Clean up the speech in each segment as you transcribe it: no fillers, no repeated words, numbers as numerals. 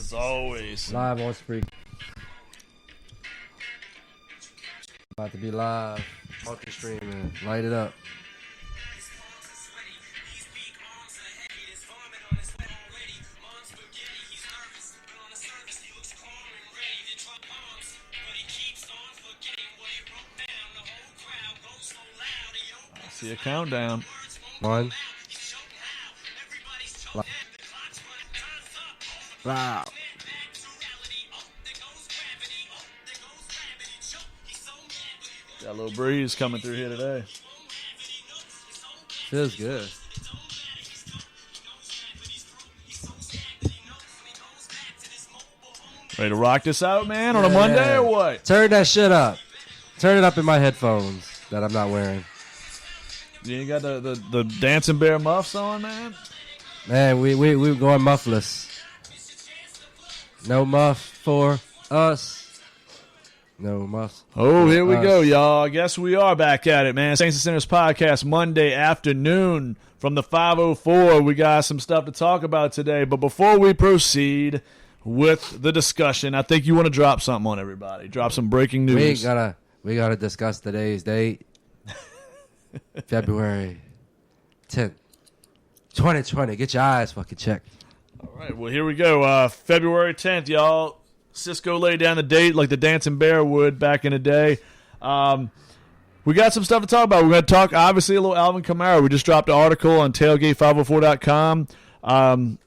as always. Live on Spreak. About to be live. Multi-streaming. Light it up. I see a countdown. 1. Wow. Got a little breeze coming through here today. Feels good. Ready to rock this out, man, on a Monday or what? Turn that shit up. Turn it up in my headphones that I'm not wearing. You ain't got the Dancing Bear muffs on, man? Man, we going muffless. No muff for us. No muff. Oh, here we go, y'all. I guess we are back at it, man. Saints and Sinners podcast Monday afternoon from the 504. We got some stuff to talk about today. But before we proceed with the discussion, I think you want to drop something on everybody. Drop some breaking news. We gotta discuss today's date. February 10th, 2020. Get your eyes fucking checked. All right, well, here we go. February 10th, y'all. Cisco laid down the date like the Dancing Bear would back in the day. We got some stuff to talk about. We're going to talk, obviously, a little Alvin Kamara. We just dropped an article on tailgate504.com.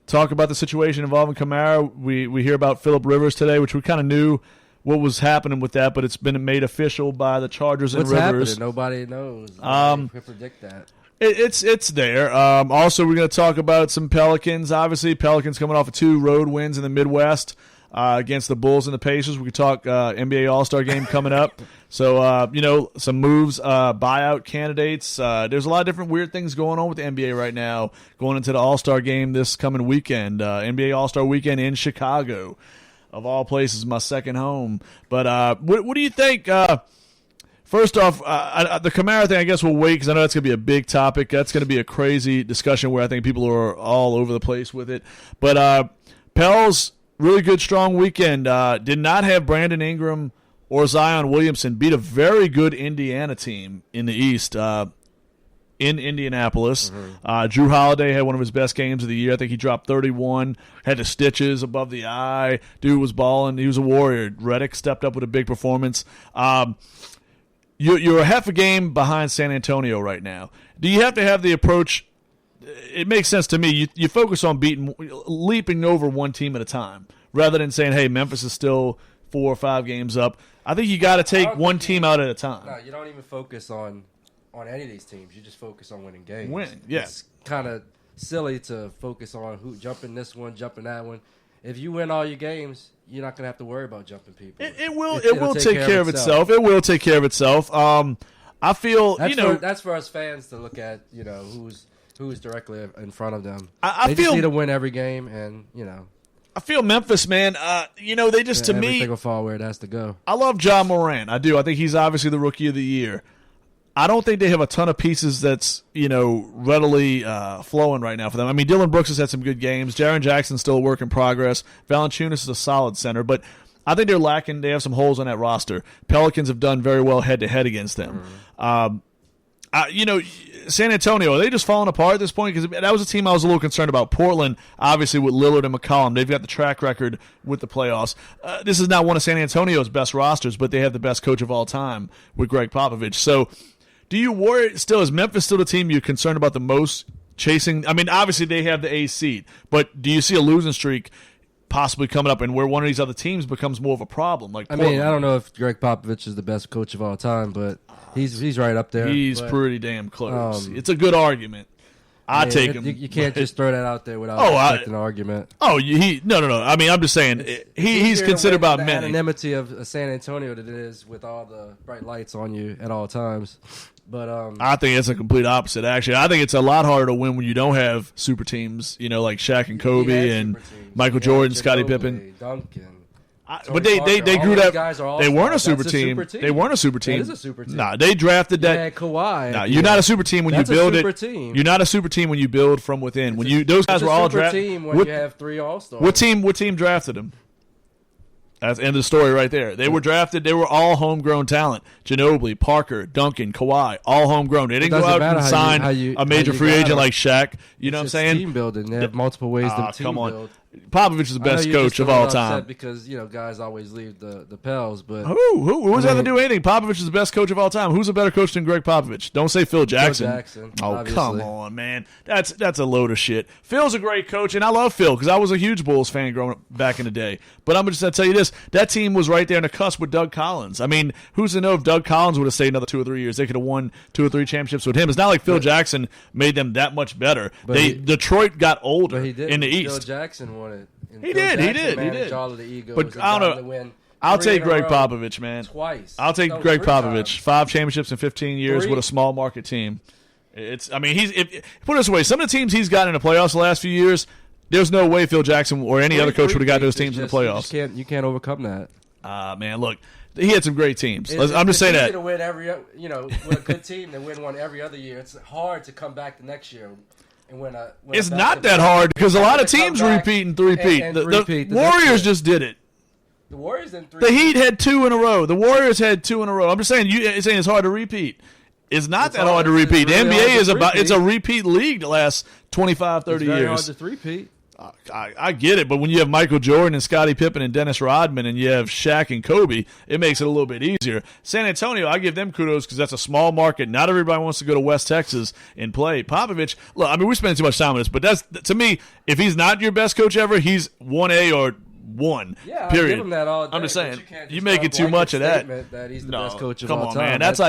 Talk about the situation involving Kamara. We hear about Phillip Rivers today, which we kind of knew what was happening with that, but it's been made official by the Chargers and Rivers. Happening? Nobody knows. Nobody can predict that. It's there. Also, we're going to talk about some Pelicans. Obviously, Pelicans coming off of 2 road wins in the Midwest against the Bulls and the Pacers. We could talk NBA All-Star game coming up. So, some moves, buyout candidates. There's a lot of different weird things going on with the NBA right now, going into the All-Star game this coming weekend. NBA All-Star weekend in Chicago. Of all places, my second home. But what do you think? First off, the Kamara thing, I guess we'll wait because I know that's going to be a big topic. That's going to be a crazy discussion where I think people are all over the place with it. But Pels, really good, strong weekend. Did not have Brandon Ingram or Zion Williamson. Beat a very good Indiana team in the East in Indianapolis. Mm-hmm. Drew Holiday had one of his best games of the year. I think he dropped 31, had the stitches above the eye. Dude was balling. He was a warrior. Redick stepped up with a big performance. You're a half a game behind San Antonio right now. Do you have to have the approach? It makes sense to me. You focus on leaping over one team at a time rather than saying, hey, Memphis is still 4 or 5 games up. I think you got to take one team out at a time. No, you don't even focus on any of these teams. You just focus on winning games. Yeah. It's kind of silly to focus on who jumping this one, jumping that one. If you win all your games, you're not going to have to worry about jumping people. It will take care of itself. It will take care of itself. I feel, that's for us fans to look at, who's directly in front of them. I they feel, just need to win every game, and, I feel Memphis, man, they just, to me. Everything will fall where it has to go. I love John Moran. I do. I think he's obviously the rookie of the year. I don't think they have a ton of pieces that's, readily flowing right now for them. I mean, Dylan Brooks has had some good games. Jaren Jackson's still a work in progress. Valanciunas is a solid center, but I think they're lacking. They have some holes on that roster. Pelicans have done very well head-to-head against them. San Antonio, are they just falling apart at this point? Because that was a team I was a little concerned about. Portland, obviously, with Lillard and McCollum, they've got the track record with the playoffs. This is not one of San Antonio's best rosters, but they have the best coach of all time with Greg Popovich. So, do you worry still? Is Memphis still the team you're concerned about the most chasing? I mean, obviously they have the A seed, but do you see a losing streak possibly coming up and where one of these other teams becomes more of a problem? Like Portland? I don't know if Greg Popovich is the best coach of all time, but he's right up there. He's pretty damn close. It's a good argument. I take him. You can't just throw that out there without expecting an argument. No. I mean, I'm just saying he's considered by many. The anonymity of San Antonio that it is with all the bright lights on you at all times. But I think it's a complete opposite. Actually, I think it's a lot harder to win when you don't have super teams. Like Shaq and Kobe and Michael Jordan, Scottie Pippen. Duncan. But they grew those that. guys are They weren't a all-stars. super That's team. They weren't a super team. That is a super team. Nah, they drafted You that. had Kawhi. Nah, you're not a super team when That's you build a super it. team. You're not a super team when you build from within. Those guys It's were a all super drafted. team when you have 3 all-stars. What team drafted them? That's the end of the story right there. They were drafted. They were all homegrown talent. Ginobili, Parker, Duncan, Kawhi, all homegrown. They didn't go out and sign a major free agent like Shaq. You know what I'm saying? Team building. They have multiple ways to team build. Popovich is the best coach of all time. Because guys always leave the Pels, but who does that have to do with anything? Popovich is the best coach of all time. Who's a better coach than Greg Popovich? Don't say Phil Jackson. Obviously. Come on, man. That's a load of shit. Phil's a great coach, and I love Phil because I was a huge Bulls fan growing up back in the day. But I'm just going to tell you this: that team was right there in the cusp with Doug Collins. I mean, who's to know if Doug Collins would have stayed another 2 or 3 years? They could have won 2 or 3 championships with him. It's not like Phil Jackson made them that much better. Detroit got older in the East. Phil Jackson won it. He did. All of the egos, but I don't know. I'll take Greg Popovich, man. Twice. I'll take Greg Popovich. Times. 5 championships in 15 years with a small market team. Put it this way, some of the teams he's gotten in the playoffs the last few years, there's no way Phil Jackson or any other coach would have got those teams in the playoffs. You can't overcome that. Man, look, he had some great teams. I'm just saying that. To win with a good team to win one every other year. It's hard to come back the next year. It's not that hard because a lot of teams repeat and three-peat. The Warriors just did it. The Warriors didn't The Heat had 2 in a row. The Warriors had 2 in a row. I'm just saying, it's hard to repeat. It's not that hard to repeat. The NBA it's a repeat league the last 25, 30 years. It's very hard to three-peat. I get it, but when you have Michael Jordan and Scottie Pippen and Dennis Rodman and you have Shaq and Kobe, it makes it a little bit easier. San Antonio, I give them kudos because that's a small market. Not everybody wants to go to West Texas and play. Popovich, look, I mean, we're spending too much time on this, but that's, to me, if he's not your best coach ever, he's 1A or 1. Yeah, period. I give him that all day, I'm just saying, you make it too much of that. That he's the best coach of all time. Come on, man. That's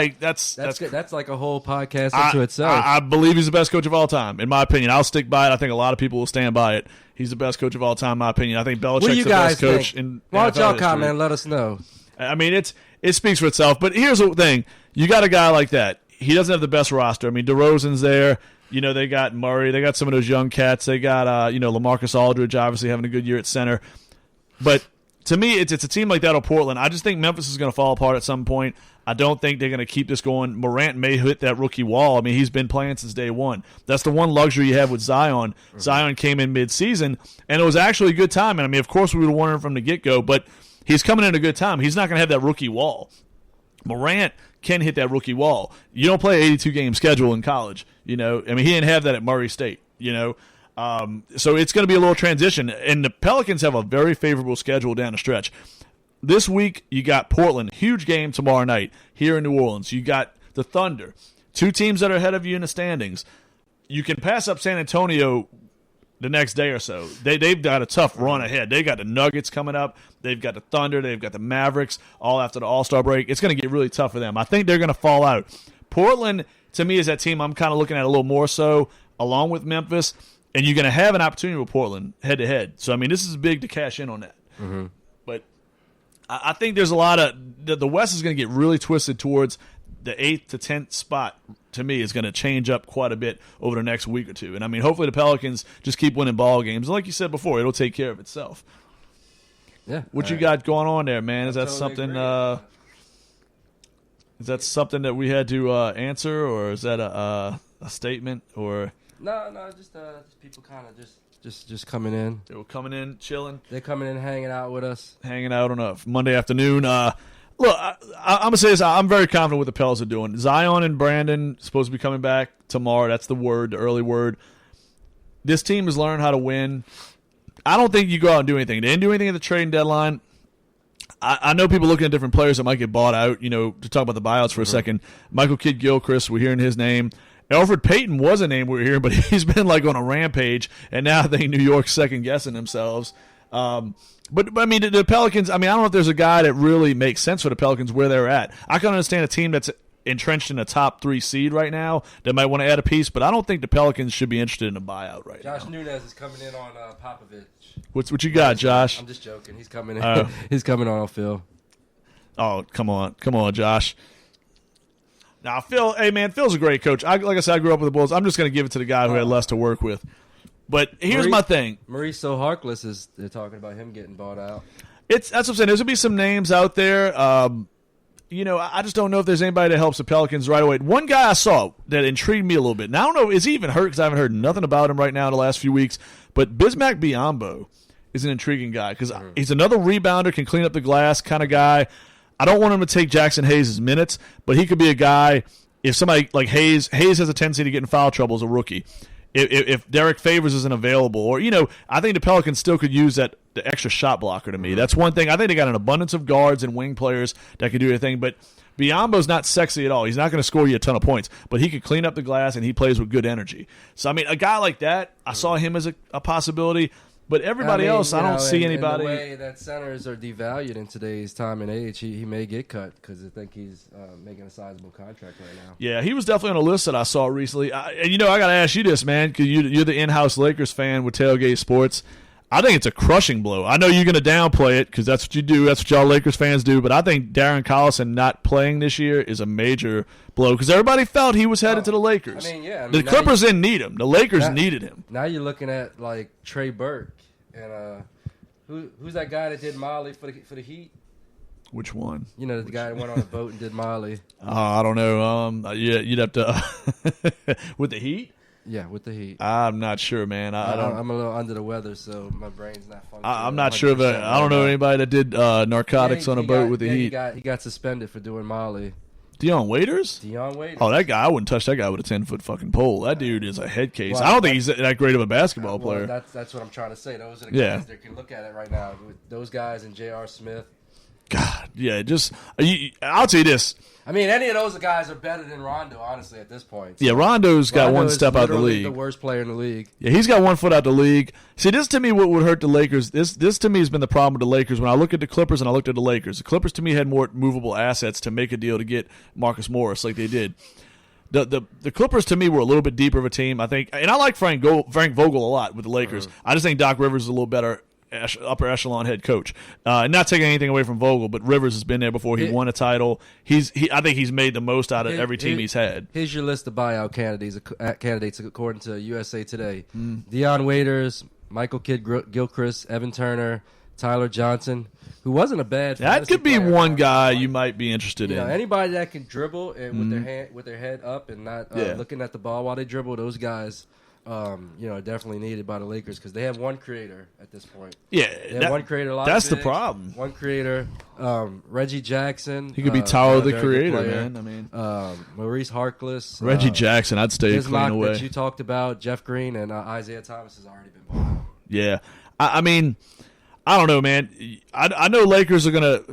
like a whole podcast into itself. I believe he's the best coach of all time, in my opinion. I'll stick by it. I think a lot of people will stand by it. He's the best coach of all time, in my opinion. I think Belichick's the best coach in Why don't y'all NFL comment history. and let us know? I mean, it speaks for itself. But here's the thing: you got a guy like that. He doesn't have the best roster. I mean, DeRozan's there. They got Murray. They got some of those young cats. They got LaMarcus Aldridge, obviously having a good year at center. But to me, it's a team like that of Portland. I just think Memphis is going to fall apart at some point. I don't think they're going to keep this going. Morant may hit that rookie wall. I mean, he's been playing since day one. That's the one luxury you have with Zion. Mm-hmm. Zion came in mid-season, and it was actually a good time. And I mean, of course, we would have wanted him from the get-go, but he's coming in a good time. He's not going to have that rookie wall. Morant can hit that rookie wall. You don't play an 82-game schedule in college. I mean, he didn't have that at Murray State. So it's going to be a little transition. And the Pelicans have a very favorable schedule down the stretch. This week, you got Portland, huge game tomorrow night here in New Orleans. You got the Thunder, 2 teams that are ahead of you in the standings. You can pass up San Antonio the next day or so. They've got a tough run ahead. They got the Nuggets coming up. They've got the Thunder. They've got the Mavericks all after the All-Star break. It's going to get really tough for them. I think they're going to fall out. Portland, to me, is that team I'm kind of looking at a little more so, along with Memphis. And you're going to have an opportunity with Portland head-to-head. So, I mean, this is big to cash in on that. Mm-hmm. But I think there's a lot of – the West is going to get really twisted towards the 8th to 10th spot, to me, is going to change up quite a bit over the next week or two. And, I mean, hopefully the Pelicans just keep winning ball games. And like you said before, it'll take care of itself. Yeah. What you got going on there, man? Is that something is that something that we had to answer, or is that a statement, or – No, just people kind of just coming in. They were coming in, chilling. They're coming in, hanging out with us. Hanging out on a Monday afternoon. Look, I'm going to say this. I'm very confident what the Pels are doing. Zion and Brandon supposed to be coming back tomorrow. That's the word, the early word. This team has learned how to win. I don't think you go out and do anything. They didn't do anything at the trading deadline. I know people looking at different players that might get bought out, to talk about the buyouts for a second. Michael Kidd-Gilchrist, we're hearing his name. Elfrid Payton was a name we were hearing, but he's been like on a rampage, and now I think New York's second-guessing themselves. But I mean, the Pelicans, I don't know if there's a guy that really makes sense for the Pelicans where they're at. I can understand a team that's entrenched in a top 3 seed right now that might want to add a piece, but I don't think the Pelicans should be interested in a buyout right now. Josh Nunez is coming in on Popovich. What you got, Josh? I'm just joking. He's coming in. He's coming on Phil. Oh, come on, Josh. Now, Phil, hey, man, Phil's a great coach. Like I said, I grew up with the Bulls. I'm just going to give it to the guy who had less to work with. But here's my thing. Mauricio Harkless they're talking about him getting bought out. That's what I'm saying. There's gonna be some names out there. I just don't know if there's anybody that helps the Pelicans right away. One guy I saw that intrigued me a little bit. Now I don't know, is he even hurt? Because I haven't heard nothing about him right now in the last few weeks. But Bismack Biyombo is an intriguing guy because he's another rebounder, can clean up the glass kind of guy. I don't want him to take Jackson Hayes' minutes, but he could be a guy. If somebody like Hayes has a tendency to get in foul trouble as a rookie. If Derek Favors isn't available, or I think the Pelicans still could use the extra shot blocker to me. That's one thing. I think they got an abundance of guards and wing players that can do anything. But Biyombo's not sexy at all. He's not going to score you a ton of points, but he could clean up the glass and he plays with good energy. So I mean, a guy like that, I saw him as a possibility. But everybody else, I don't see anybody. In the way that centers are devalued in today's time and age, he may get cut because I think he's making a sizable contract right now. Yeah, he was definitely on a list that I saw recently. I got to ask you this, man, because you're the in-house Lakers fan with Tailgate Sports. I think it's a crushing blow. I know you're going to downplay it because that's what you do. That's what y'all Lakers fans do. But I think Darren Collison not playing this year is a major blow because everybody felt he was headed to the Lakers. The Clippers didn't need him. The Lakers needed him. Now you're looking at like Trey Burke and who's that guy that did Molly for the Heat? Which one? The guy that went on a boat and did Molly. I don't know. You'd have to with the Heat. Yeah, with the Heat. I'm not sure, man. I'm a little under the weather, so my brain's not functioning. I'm not sure, but I don't know anybody that did narcotics on a boat with the Heat. He got suspended for doing Molly. Dion Waiters? Dion Waiters. Oh, that guy! I wouldn't touch that guy with a 10-foot fucking pole. That dude is a head case. Well, I don't think he's that great of a basketball player. That's what I'm trying to say. Those are the guys that can look at it right now. Those guys and J.R. Smith. God, yeah, I'll tell you this. I mean, any of those guys are better than Rondo, honestly, at this point. Yeah, Rondo's got one step out the league. The worst player in the league. Yeah, he's got 1 foot out the league. See, this to me what would hurt the Lakers. This to me has been the problem with the Lakers. When I look at the Clippers and I looked at the Lakers, the Clippers to me had more movable assets to make a deal to get Marcus Morris like they did. The Clippers to me were a little bit deeper of a team, I think, and I like Frank Vogel a lot with the Lakers. I just think Doc Rivers is a little better upper echelon head coach. Not taking anything away from Vogel, but Rivers has been there before. He won a title. I think he's made the most out of every team he's had. Here's your list of buyout candidates according to USA Today. Dion Waiters, Michael Kidd-Gilchrist, Evan Turner, Tyler Johnson, who wasn't a bad that could be one guy you might be interested in. Anybody that can dribble and with their head up and not looking at the ball while they dribble, those guys definitely needed by the Lakers because they have one creator at this point. Yeah, they have one creator. That's the problem. One creator, Reggie Jackson. He could be Tyler the Creator, man. I mean, Maurice Harkless, Reggie Jackson. I'd stay clean away. That you talked about, Jeff Green, and Isaiah Thomas has already been bought out. Yeah, I mean, I don't know, man. I know Lakers are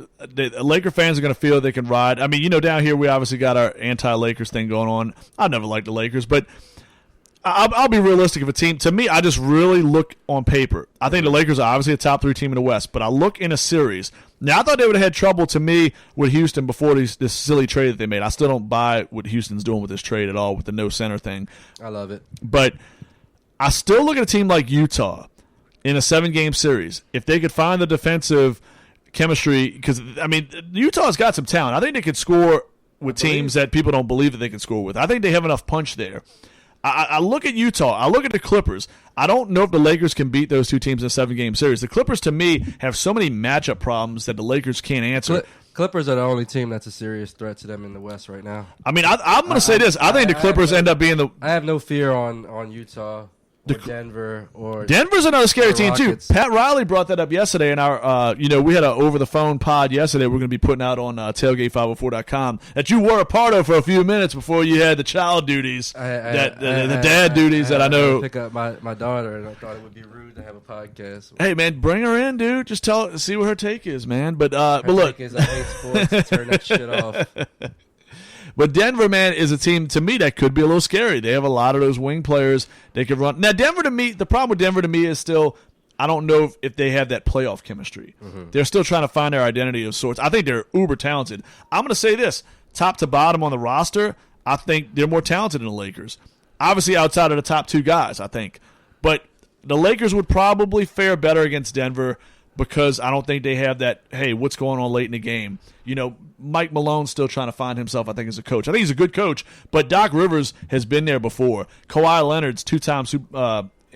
Laker fans are gonna feel they can ride. I mean, down here we obviously got our anti-Lakers thing going on. I never liked the Lakers, but I'll be realistic of a team. To me, I just really look on paper. I think the Lakers are obviously a top 3 team in the West, but I look in a series. Now, I thought they would have had trouble, to me, with Houston before this silly trade that they made. I still don't buy what Houston's doing with this trade at all, with the no center thing. I love it. But I still look at a team like Utah in a 7-game series. If they could find the defensive chemistry, because, I mean, Utah's got some talent. I think they could score with teams that people don't believe that they can score with. I think they have enough punch there. I look at Utah. I look at the Clippers. I don't know if the Lakers can beat those two teams in a 7-game series. The Clippers, to me, have so many matchup problems that the Lakers can't answer. Clippers are the only team that's a serious threat to them in the West right now. I mean, I'm going to say this. I think the Clippers end up being the... I have no fear on Utah. Denver or Denver's another scary team too. Pat Riley brought that up yesterday in our we had an over the phone pod yesterday we're going to be putting out on tailgate504.com that you were a part of for a few minutes before you had the child duties, the dad duties that I know. Pick up my daughter and I thought it would be rude to have a podcast. Hey man, bring her in, dude. Just see what her take is, man. But look, take is I hate sports. Turn that shit off. But Denver, man, is a team, to me, that could be a little scary. They have a lot of those wing players they could run. Now, Denver, to me, the problem with Denver, to me, is still, I don't know if they have that playoff chemistry. They're still trying to find their identity of sorts. I think they're uber talented. I'm going to say this, top to bottom on the roster, I think they're more talented than the Lakers. Obviously, outside of the top 2 guys, I think. But the Lakers would probably fare better against Denver because I don't think they have that, hey, what's going on late in the game? Mike Malone's still trying to find himself, I think, as a coach. I think he's a good coach, but Doc Rivers has been there before. Kawhi Leonard's 2-time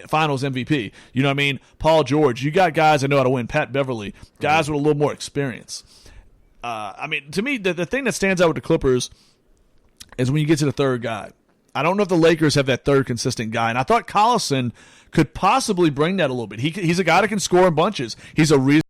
Finals MVP. You know what I mean? Paul George. You got guys that know how to win. Pat Beverly. Guys with a little more experience. I mean, to me, the thing that stands out with the Clippers is when you get to the third guy. I don't know if the Lakers have that third consistent guy, and I thought Collison could possibly bring that a little bit. He's a guy that can score in bunches. He's a